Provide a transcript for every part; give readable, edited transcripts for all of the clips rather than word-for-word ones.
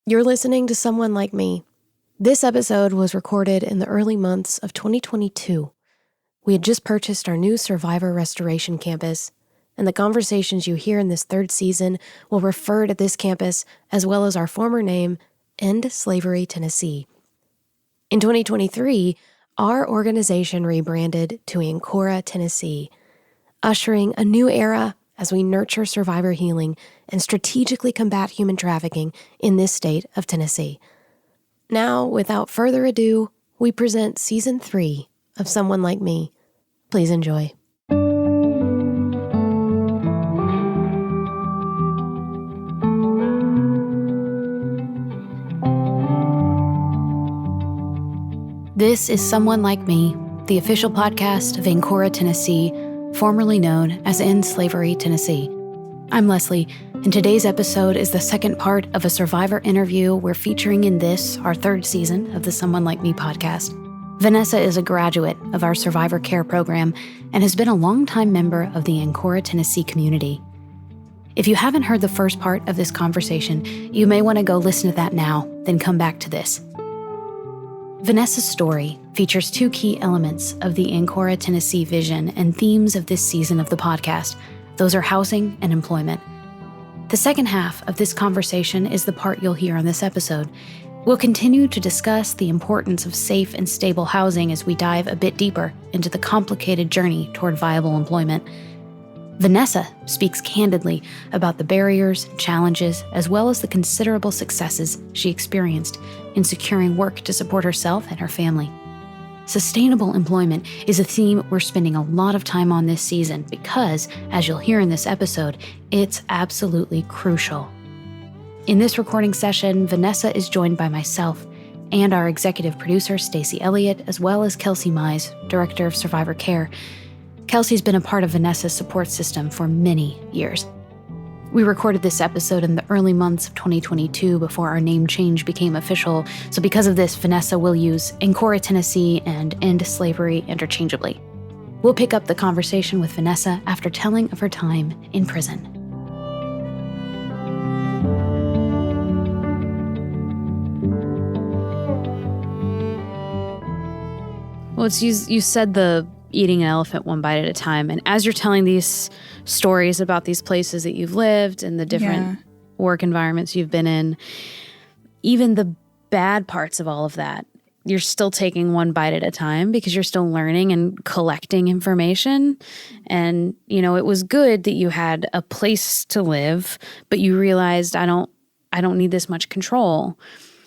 You're listening to Someone Like Me. This episode was recorded in the early months of 2022. We had just purchased our new Survivor Restoration campus, and the conversations you hear in this third season will refer to this campus as well as our former name, End Slavery Tennessee. In 2023, our organization rebranded to Ancora, Tennessee, ushering a new era as we nurture survivor healing and strategically combat human trafficking in this state of Tennessee. Now, without further ado, we present Season 3 of Someone Like Me. Please enjoy. This is Someone Like Me, the official podcast of Ancora, Tennessee, formerly known as End Slavery Tennessee. I'm Leslie, and today's episode is the second part of a survivor interview we're featuring in this, our third season of the Someone Like Me podcast. Vanessa is a graduate of our Survivor Care program and has been a longtime member of the Ancora, Tennessee community. If you haven't heard the first part of this conversation, you may want to go listen to that now, then come back to this. Vanessa's story features two key elements of the Ancora, Tennessee vision and themes of this season of the podcast. Those are housing and employment. The second half of this conversation is the part you'll hear on this episode. We'll continue to discuss the importance of safe and stable housing as we dive a bit deeper into the complicated journey toward viable employment. Vanessa speaks candidly about the barriers and challenges, as well as the considerable successes she experienced in securing work to support herself and her family. Sustainable employment is a theme we're spending a lot of time on this season because, as you'll hear in this episode, it's absolutely crucial. In this recording session, Vanessa is joined by myself and our executive producer, Stacey Elliott, as well as Kelsey Mize, Director of Survivor Care. Kelsey's been a part of Vanessa's support system for many years. We recorded this episode in the early months of 2022 before our name change became official, so because of this, Vanessa will use Ancora, Tennessee and End Slavery interchangeably. We'll pick up the conversation with Vanessa after telling of her time in prison. Well, you said the eating an elephant one bite at a time. And as you're telling these stories about these places that you've lived and the different work environments you've been in, even the bad parts of all of that, you're still taking one bite at a time because you're still learning and collecting information. And, it was good that you had a place to live, but you realized, I don't need this much control.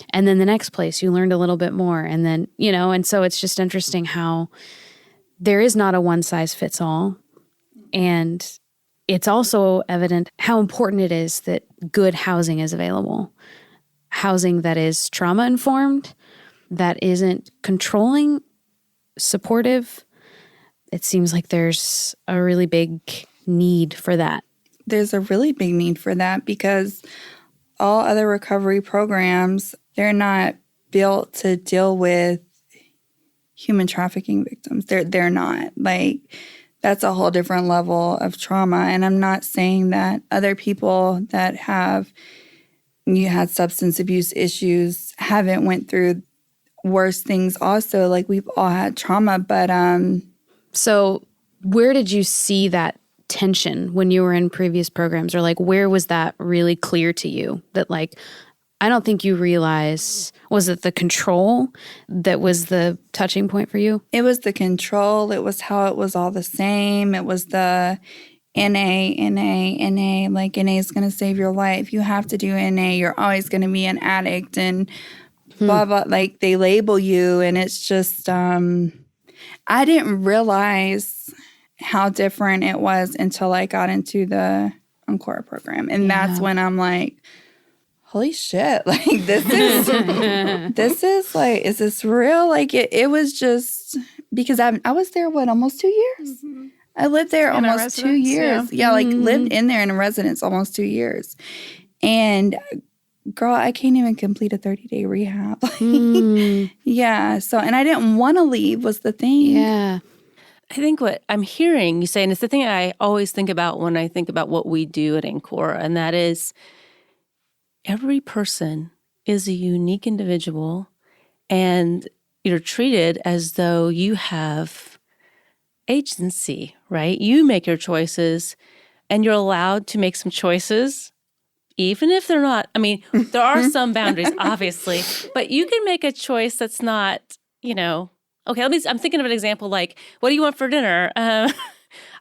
And then the next place, you learned a little bit more. And then, and so it's just interesting how there is not a one-size-fits-all, and it's also evident how important it is that good housing is available. Housing that is trauma-informed, that isn't controlling, supportive. It seems like there's a really big need for that. There's a really big need for that because all other recovery programs, they're not built to deal with human trafficking victims. They're not. Like, that's a whole different level of trauma. And I'm not saying that other people that had substance abuse issues haven't went through worse things also. Like, we've all had trauma, but So where did you see that tension when you were in previous programs? Or where was that really clear to you that I don't think you realize, was it the control that was the touching point for you? It was the control. It was how it was all the same. It was the NA. Like, NA is going to save your life. You have to do NA. You're always going to be an addict and blah, blah. Like, they label you. And it's just, I didn't realize how different it was until I got into the Ancora program. And that's when I'm like, holy shit, this is is this real? It was just, because I was there, almost 2 years? Mm-hmm. I lived there almost 2 years. Yeah, lived in there in a residence almost 2 years. And girl, I can't even complete a 30-day rehab. Yeah, so, and I didn't want to leave was the thing. Yeah. I think what I'm hearing you say, and it's the thing I always think about when I think about what we do at Ancora, and that is every person is a unique individual, and you're treated as though you have agency, right? You make your choices, and you're allowed to make some choices, even if they're not, I mean, there are some boundaries, obviously, but you can make a choice that's not, okay, I'm thinking of an example like, what do you want for dinner?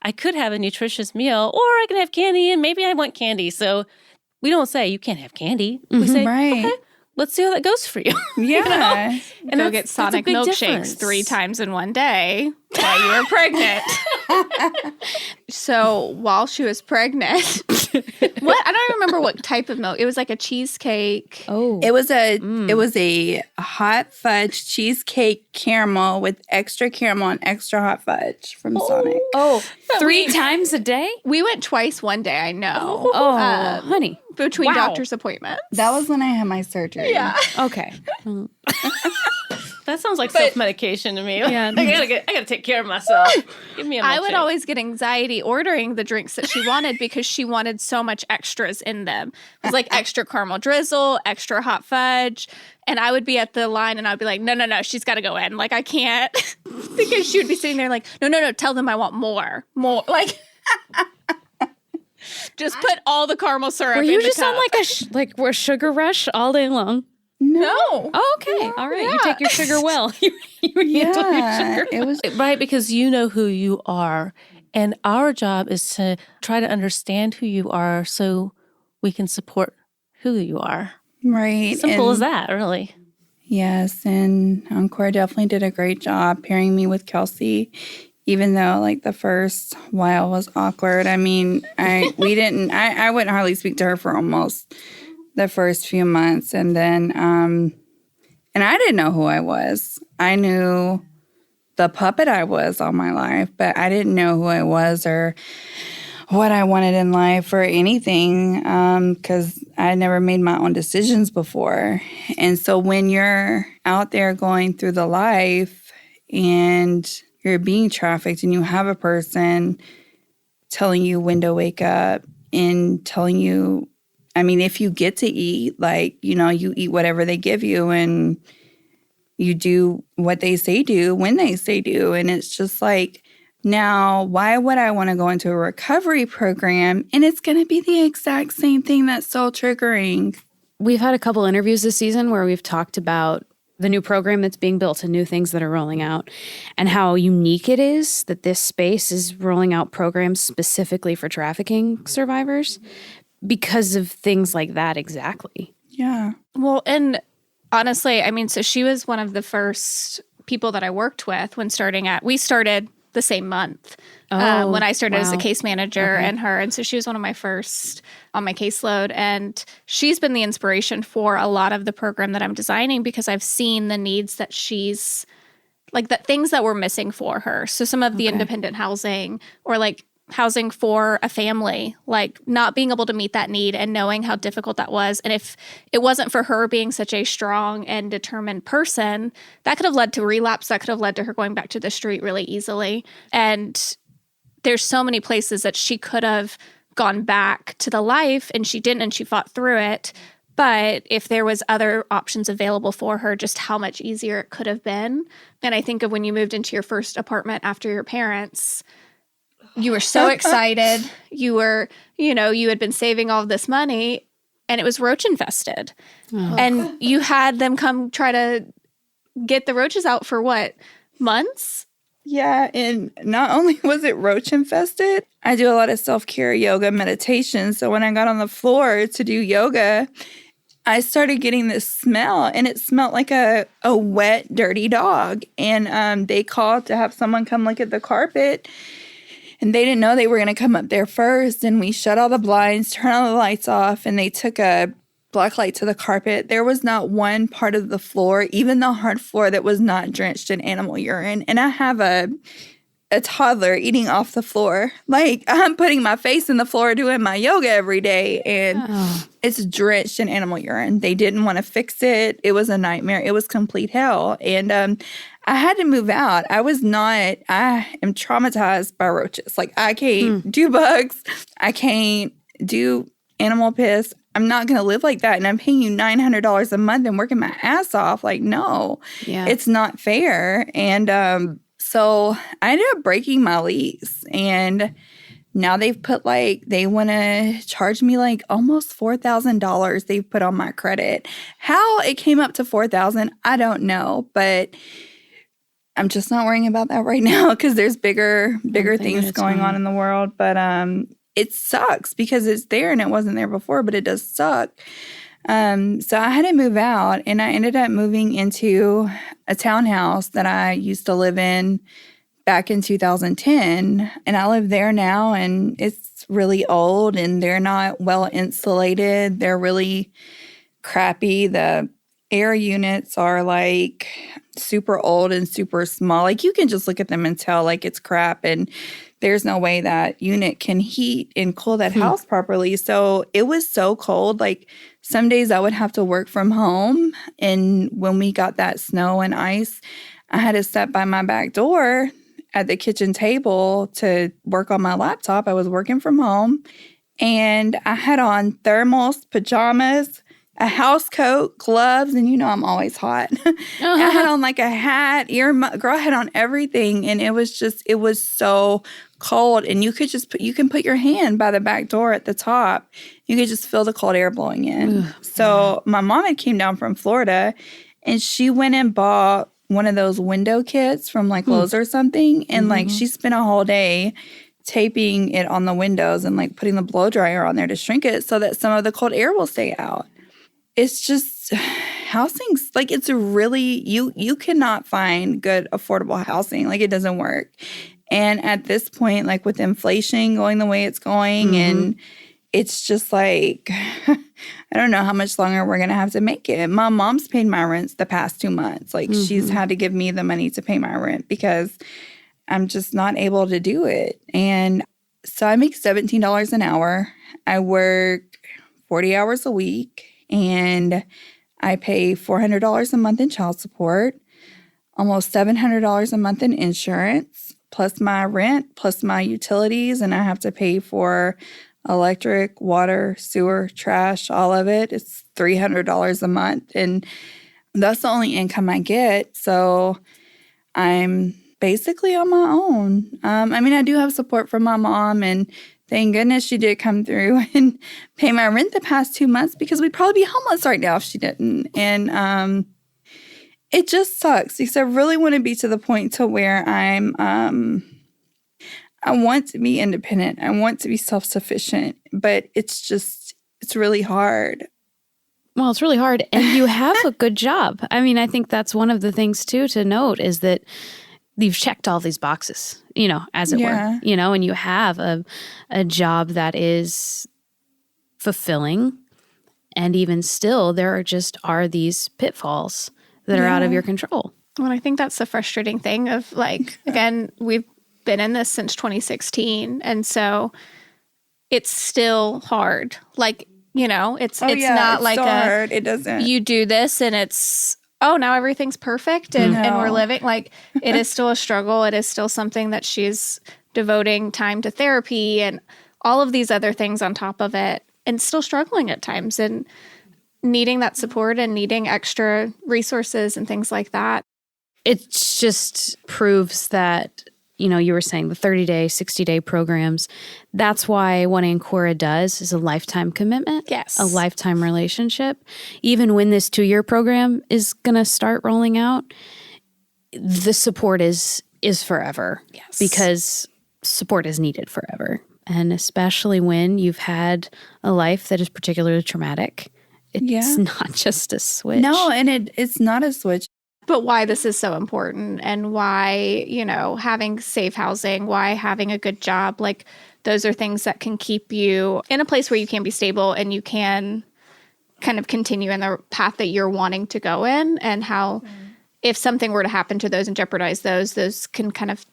I could have a nutritious meal, or I can have candy, and maybe I want candy. So we don't say you can't have candy. We say, Right. okay, let's see how that goes for you. Yeah. And Go get Sonic milkshakes 3 times in one day while you were pregnant. So while she was pregnant, what? I don't even remember what type of milk. It was like a cheesecake. Oh. It was a hot fudge cheesecake caramel with extra caramel and extra hot fudge from Sonic. Oh, 3 times a day? We went twice one day, I know. Oh, honey. Between Wow. doctor's appointments. That was when I had my surgery. Yeah. Okay. That sounds like self-medication to me. Yeah. I gotta take care of myself. Give me a milkshake. I would always get anxiety ordering the drinks that she wanted because she wanted so much extras in them. It was like extra caramel drizzle, extra hot fudge. And I would be at the line and I'd be like, no, she's got to go in. Like, I can't. Because she would be sitting there like, no, tell them I want more. Like, just put all the caramel syrup Were in you the just cup. on like a sugar rush all day long? No. Oh, okay. All right. You take your sugar well. you handle your Yeah. sugar. It was Right, because you know who you are. And our job is to try to understand who you are so we can support who you are. right. Simple and, as that, really. Yes. And Encore definitely did a great job pairing me with Kelsey, even though like the first while was awkward. I mean, I wouldn't hardly speak to her for almost the first few months. And then, and I didn't know who I was. I knew the puppet I was all my life, but I didn't know who I was or what I wanted in life or anything, because I had never made my own decisions before. And so when you're out there going through the life and you're being trafficked and you have a person telling you when to wake up and telling you, I mean, if you get to eat, like, you eat whatever they give you and you do what they say do when they say do. And it's just like, now, why would I want to go into a recovery program and it's going to be the exact same thing that's so triggering? We've had a couple interviews this season where we've talked about the new program that's being built and new things that are rolling out and how unique it is that this space is rolling out programs specifically for trafficking survivors because of things like that exactly. Yeah. Well, and honestly, I mean, so she was one of the first people that I worked with when we started the same month when I started as a case manager and her. And so she was one of my first on my caseload. And she's been the inspiration for a lot of the program that I'm designing because I've seen the needs that she's like that things that were missing for her. So some of the independent housing or like housing for a family, like not being able to meet that need and knowing how difficult that was. And if it wasn't for her being such a strong and determined person, that could have led to relapse. That could have led to her going back to the street really easily. And there's so many places that she could have gone back to the life and she didn't, and she fought through it. But if there was other options available for her, just how much easier it could have been. And I think of when you moved into your first apartment after your parents, you were so excited. You were, you had been saving all of this money and it was roach infested. Oh. And you had them come try to get the roaches out for what, months? Yeah. And not only was it roach infested, I do a lot of self-care, yoga, meditation. So when I got on the floor to do yoga, I started getting this smell and it smelled like a wet, dirty dog. And they called to have someone come look at the carpet. And they didn't know they were going to come up there first. And we shut all the blinds, turned all the lights off, and they took a black light to the carpet. There was not one part of the floor, even the hard floor, that was not drenched in animal urine. And I have a toddler eating off the floor. Like, I'm putting my face in the floor doing my yoga every day, and it's drenched in animal urine. They didn't want to fix it. It was a nightmare. It was complete hell. And I had to move out. I am traumatized by roaches. Like, I can't do bugs. I can't do animal piss. I'm not going to live like that. And I'm paying you $900 a month and working my ass off. Like, no, it's not fair. And so I ended up breaking my lease. And now they've put they want to charge me almost $4,000 they've put on my credit. How it came up to $4,000, I don't know. But I'm just not worrying about that right now because there's bigger things going on in the world. But it sucks because it's there and it wasn't there before, but it does suck. So I had to move out, and I ended up moving into a townhouse that I used to live in back in 2010. And I live there now, and it's really old, and they're not well insulated. They're really crappy. The air units are super old and super small. You can just look at them and tell it's crap, and there's no way that unit can heat and cool that house properly. So it was so cold. Some days I would have to work from home. And when we got that snow and ice, I had to sit by my back door at the kitchen table to work on my laptop. I was working from home, and I had on thermals, pajamas, a house coat, gloves, and I'm always hot. I had on a hat, girl, I had on everything, and it was so cold. And you can put your hand by the back door at the top. You could just feel the cold air blowing in. So my mom had came down from Florida, and she went and bought one of those window kits from Lowe's or something, and she spent a whole day taping it on the windows and putting the blow dryer on there to shrink it so that some of the cold air will stay out. It's just housing's it's really you cannot find good affordable housing. It doesn't work. And at this point, with inflation going the way it's going, and it's just I don't know how much longer we're gonna have to make it. My mom's paid my rent the past 2 months. She's had to give me the money to pay my rent because I'm just not able to do it. And so I make $17 an hour. I work 40 hours a week. And I pay $400 a month in child support, almost $700 a month in insurance, plus my rent, plus my utilities. And I have to pay for electric, water, sewer, trash, all of it. It's $300 a month. And that's the only income I get. So I'm basically on my own. I do have support from my mom, and thank goodness she did come through and pay my rent the past 2 months because we'd probably be homeless right now if she didn't. And it just sucks because I really want to be to the point to where I want to be independent. I want to be self-sufficient, but it's really hard. Well, it's really hard. And you have a good job. I think that's one of the things too to note is that you've checked all these boxes, as it were, and you have a job that is fulfilling. And even still, there are these pitfalls that are out of your control. Well, I think that's the frustrating thing of again, we've been in this since 2016. And so it's still hard. It's not so hard. It doesn't. You do this and it's, now everything's perfect and we're living. It is still a struggle. It is still something that she's devoting time to therapy and all of these other things on top of it, and still struggling at times and needing that support and needing extra resources and things like that. It just proves that, you were saying the 30-day, 60-day programs, that's why what Ancora does is a lifetime commitment. Yes. A lifetime relationship. Even when this 2-year program is going to start rolling out, the support is forever. Yes. Because support is needed forever. And especially when you've had a life that is particularly traumatic. It's not just a switch. No, and it's not a switch. But why this is so important and why, having safe housing, why having a good job, those are things that can keep you in a place where you can be stable and you can kind of continue in the path that you're wanting to go in, and how if something were to happen to those and jeopardize those can kind of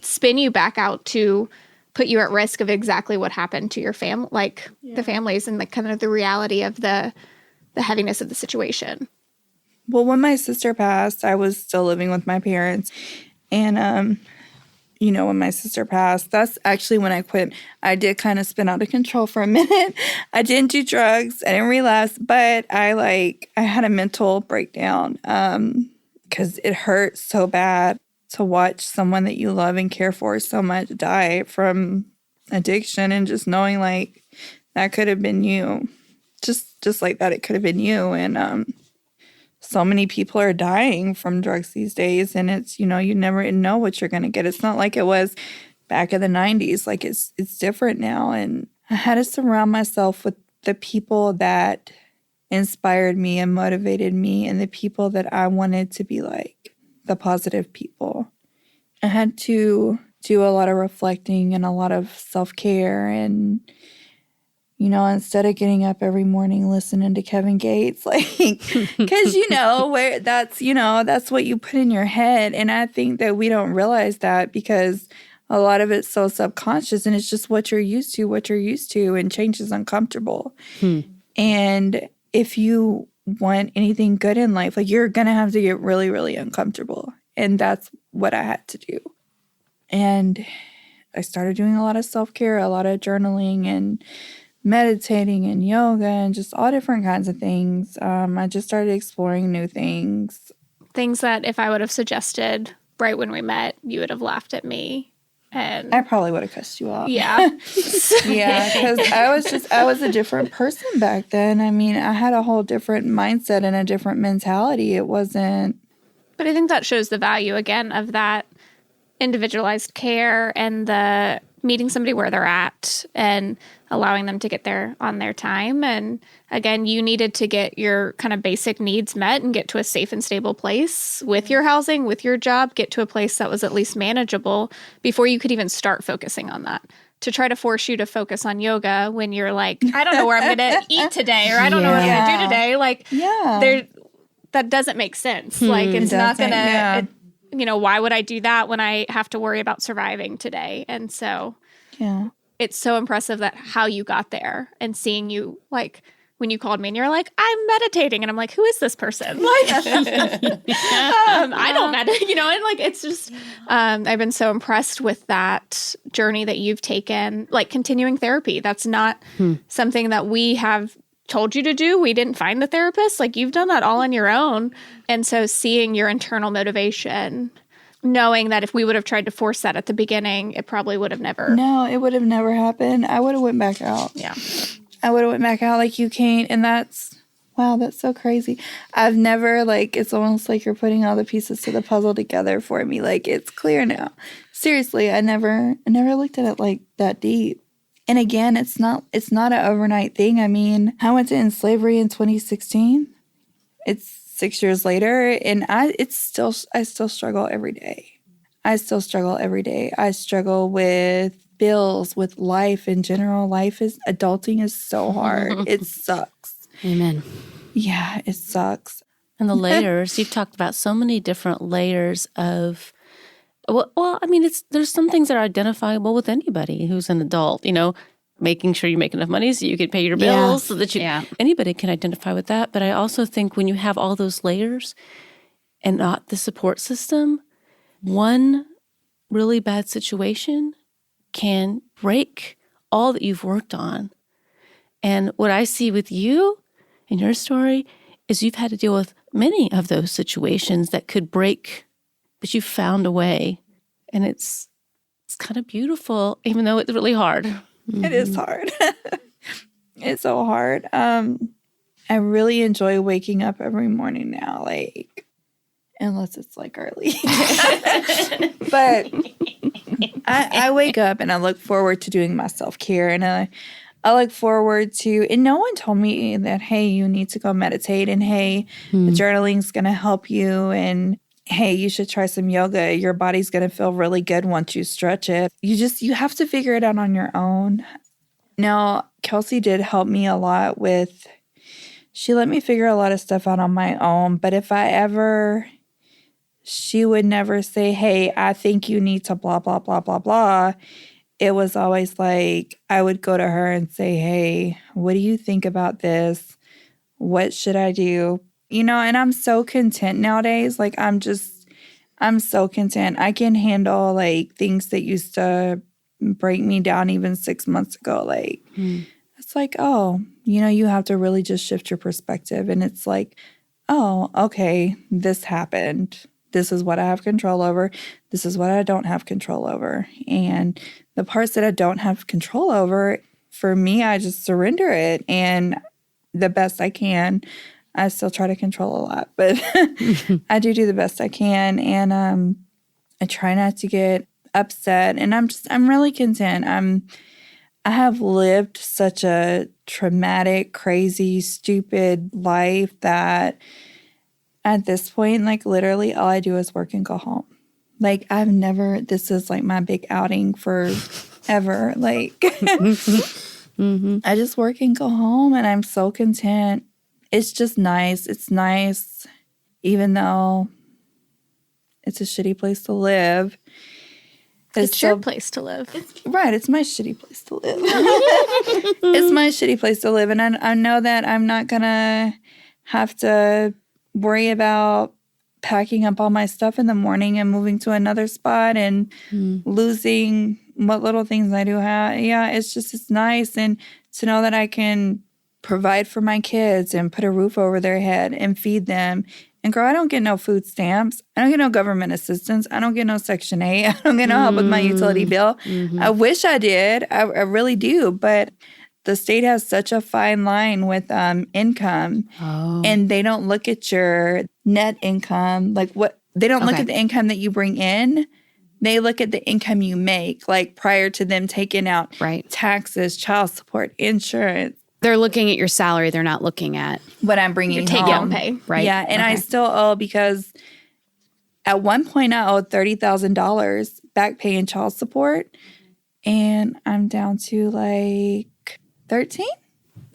spin you back out to put you at risk of exactly what happened to your family, the families and kind of the reality of the heaviness of the situation. Well, when my sister passed, I was still living with my parents. And, when my sister passed, that's actually when I quit. I did kind of spin out of control for a minute. I didn't do drugs. I didn't relapse, but I had a mental breakdown because it hurt so bad to watch someone that you love and care for so much die from addiction, and just knowing like that could have been you. Just like that, it could have been you. And so many people are dying from drugs these days, and it's, you never know what you're going to get. It's not like it was back in the 90s. Like it's different now. And I had to surround myself with the people that inspired me and motivated me, and the people that I wanted to be like, the positive people. I had to do a lot of reflecting and a lot of self-care, and instead of getting up every morning listening to Kevin Gates, like, because, where that's what you put in your head. And I think that we don't realize that because a lot of it's so subconscious, and it's just what you're used to, and change is uncomfortable. And if you want anything good in life, like, you're going to have to get really, really uncomfortable. And that's what I had to do. And I started doing a lot of self-care, a lot of journaling and meditating and yoga and just all different kinds of things. I just started exploring new things. Things that if I would have suggested right when we met, you would have laughed at me. And I probably would have cussed you off. Yeah. Yeah, because I was a different person back then. I mean, I had a whole different mindset and a different mentality. It wasn't... But I think that shows the value, again, of that individualized care and the meeting somebody where they're at and allowing them to get there on their time. And again, you needed to get your kind of basic needs met and get to a safe and stable place with your housing, with your job, get to a place that was at least manageable before you could even start focusing on that. To try to force you to focus on yoga when you're like, I don't know where I'm going to eat today, or I don't know what I'm going to do today. Like, that doesn't make sense. Like, it's not going to, why would I do that when I have to worry about surviving today? And so it's so impressive that how you got there, and seeing you, like, when you called me and you're like, I'm meditating. And I'm like, who is this person? Like, I don't meditate, and like, it's just, I've been so impressed with that journey that you've taken, like continuing therapy. That's not something that we have told you to do. We didn't find the therapist. Like, you've done that all on your own. And so seeing your internal motivation, knowing that if we would have tried to force that at the beginning, it probably would have never. No, it would have never happened. I would have went back out. Yeah. I would have went back out like you can't. And that's so crazy. I've never, like, it's almost like you're putting all the pieces to the puzzle together for me. Like, it's clear now. Seriously, I never looked at it like that deep. And again, it's not an overnight thing. I mean, I went to end slavery in 2016. It's 6 years later, and I still struggle every day. I struggle with bills, with life in general. Adulting is so hard. It sucks. Amen. Yeah, it sucks. And the layers, you've talked about so many different layers of, well, I mean, there's some things that are identifiable with anybody who's an adult, making sure you make enough money so you can pay your bills so that anybody can identify with that. But I also think when you have all those layers and not the support system, one really bad situation can break all that you've worked on. And what I see with you in your story is you've had to deal with many of those situations that could break, but you found a way. And it's kind of beautiful, even though it's really hard. Mm-hmm. It is hard. It's so hard. I really enjoy waking up every morning now, like, unless it's like early. But I wake up and I look forward to doing my self-care, and I look forward to, and no one told me that, hey, you need to go meditate, and hey, the journaling's going to help you, and hey, you should try some yoga. Your body's going to feel really good once you stretch it. You have to figure it out on your own. Now, Kelsey did help me a lot she let me figure a lot of stuff out on my own. But she would never say, hey, I think you need to blah, blah, blah, blah, blah. It was always like, I would go to her and say, hey, what do you think about this? What should I do? And I'm so content nowadays. Like, I'm I'm so content. I can handle like things that used to break me down even 6 months ago. Like, it's like, oh, you have to really just shift your perspective. And it's like, oh, okay, this happened. This is what I have control over. This is what I don't have control over. And the parts that I don't have control over, for me, I just surrender it. And the best I can, I still try to control a lot, but I do the best I can. And I try not to get upset. And I'm really content. I have lived such a traumatic, crazy, stupid life that at this point, like literally all I do is work and go home. Like this is like my big outing for ever. Like I just work and go home and I'm so content. It's just nice. It's nice, even though it's a shitty place to live. It's your place to live. Right. It's my shitty place to live. It's my shitty place to live. And I know that I'm not going to have to worry about packing up all my stuff in the morning and moving to another spot and losing what little things I do have. Yeah, it's nice. And to know that I can provide for my kids and put a roof over their head and feed them. And girl, I don't get no food stamps. I don't get no government assistance. I don't get no Section 8. I don't get no help with my utility bill. I wish I did. I really do. But the state has such a fine line with income. And they don't look at your net income. Like they don't look at the income that you bring in. They look at the income you make, like prior to them taking out taxes, child support, insurance. They're looking at your salary. They're not looking at what I'm bringing home. Take-home pay. Right. Yeah, and I still owe because at one point I owed $30,000 back pay and child support, and I'm down to like 13.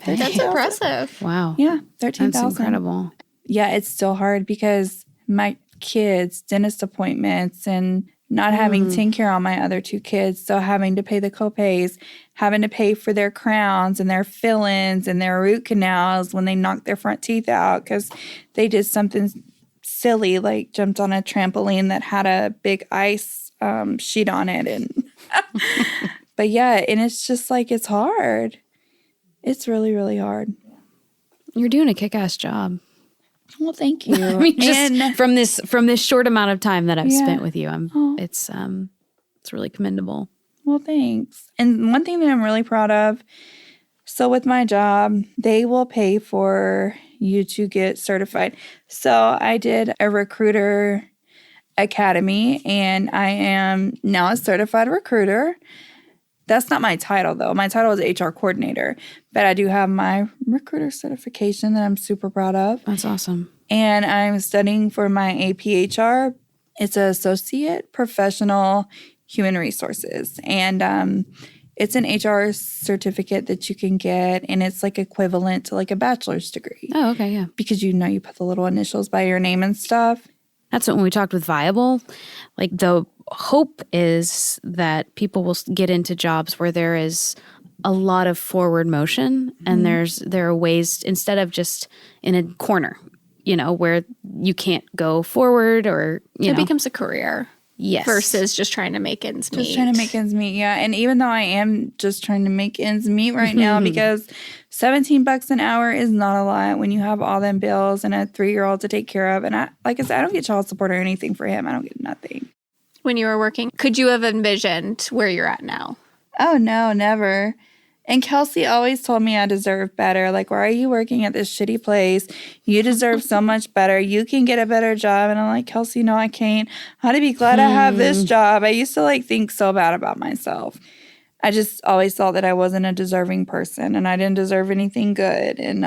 That's impressive. Wow. Yeah, 13,000. That's incredible. Yeah, it's still hard because my kids, dentist appointments, and not having 10 care on my other 2 kids. So having to pay the copays, having to pay for their crowns and their fill-ins and their root canals when they knock their front teeth out because they did something silly, like jumped on a trampoline that had a big ice sheet on it. And but yeah, and it's just like, it's hard. It's really, really hard. You're doing a kick-ass job. Well, thank you. I mean, just from this short amount of time that I've spent with you, it's really commendable. Well, thanks. And one thing that I'm really proud of, so with my job, they will pay for you to get certified. So I did a recruiter academy, and I am now a certified recruiter. That's not my title, though. My title is HR coordinator, but I do have my recruiter certification that I'm super proud of. That's awesome. And I'm studying for my APHR. It's an Associate Professional Human Resources. And it's an HR certificate that you can get, and it's like equivalent to like a bachelor's degree. Oh, okay, yeah. Because you put the little initials by your name and stuff. That's when we talked with Viable. Like the hope is that people will get into jobs where there is a lot of forward motion, and there are ways, instead of just in a corner, where you can't go forward, or it becomes a career. Yes. Versus just trying to make ends meet. Just trying to make ends meet, yeah. And even though I am just trying to make ends meet right now, because $17 an hour is not a lot when you have all them bills and a 3-year-old to take care of. And like I said, I don't get child support or anything for him. I don't get nothing. When you were working, could you have envisioned where you're at now? Oh, no, never. And Kelsey always told me I deserve better. Like, why are you working at this shitty place? You deserve so much better. You can get a better job. And I'm like, Kelsey, no, I can't. I'd be glad I have this job. I used to think so bad about myself. I just always thought that I wasn't a deserving person and I didn't deserve anything good. And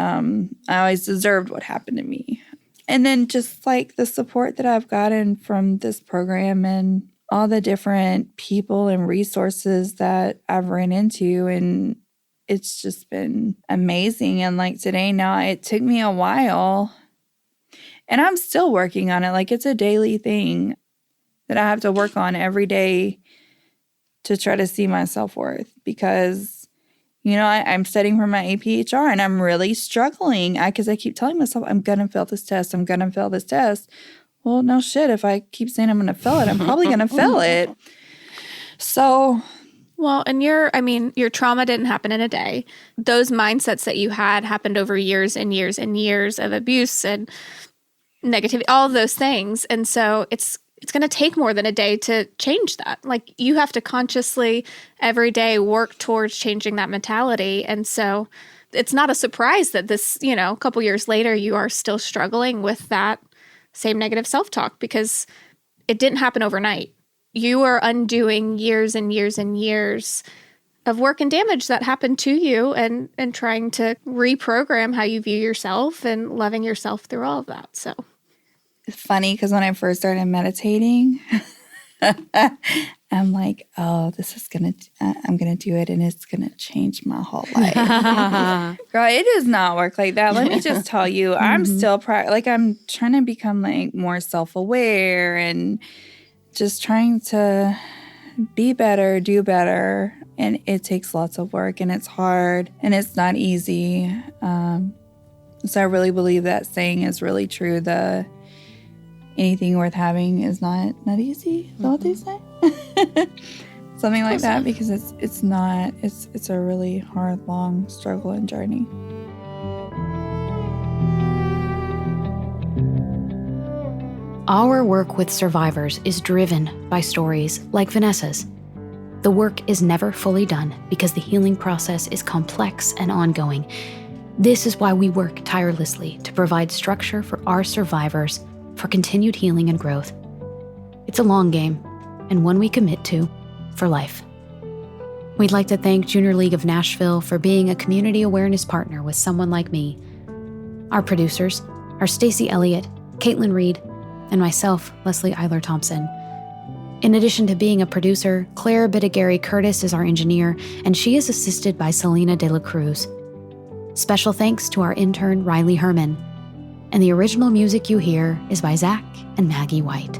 I always deserved what happened to me. And then just the support that I've gotten from this program and all the different people and resources that I've ran into, and it's just been amazing. And today now, it took me a while and I'm still working on it. It's a daily thing that I have to work on every day to try to see my self-worth, because, I'm studying for my APHR and I'm really struggling because I keep telling myself, I'm going to fail this test. I'm going to fail this test. well, no shit. If I keep saying I'm going to fail it, I'm probably going to fail it. So, well, and your trauma didn't happen in a day. Those mindsets that you had happened over years and years and years of abuse and negativity, all of those things. And so it's going to take more than a day to change that. Like, you have to consciously every day work towards changing that mentality. And so it's not a surprise that this, a couple years later, you are still struggling with that same negative self-talk, because it didn't happen overnight. You are undoing years and years and years of work and damage that happened to you, and trying to reprogram how you view yourself and loving yourself through all of that. So it's funny because when I first started meditating, I'm like, oh, I'm going to do it and it's going to change my whole life. Girl, it does not work like that. Let me just tell you, I'm still, I'm trying to become like more self-aware and just trying to be better, do better. And it takes lots of work and it's hard and it's not easy. So I really believe that saying is really true. Anything worth having is not easy. Is that what they say? Something like that, because it's not. It's a really hard, long struggle and journey. Our work with survivors is driven by stories like Vanessa's. The work is never fully done because the healing process is complex and ongoing. This is why we work tirelessly to provide structure for our survivors for continued healing and growth. It's a long game, and one we commit to for life. We'd like to thank Junior League of Nashville for being a community awareness partner with Someone Like Me. Our producers are Stacey Elliott, Caitlin Reed, and myself, Leslie Eiler Thompson. In addition to being a producer, Claire Bittigary Curtis is our engineer, and she is assisted by Selena De La Cruz. Special thanks to our intern, Riley Herman. And the original music you hear is by Zach and Maggie White.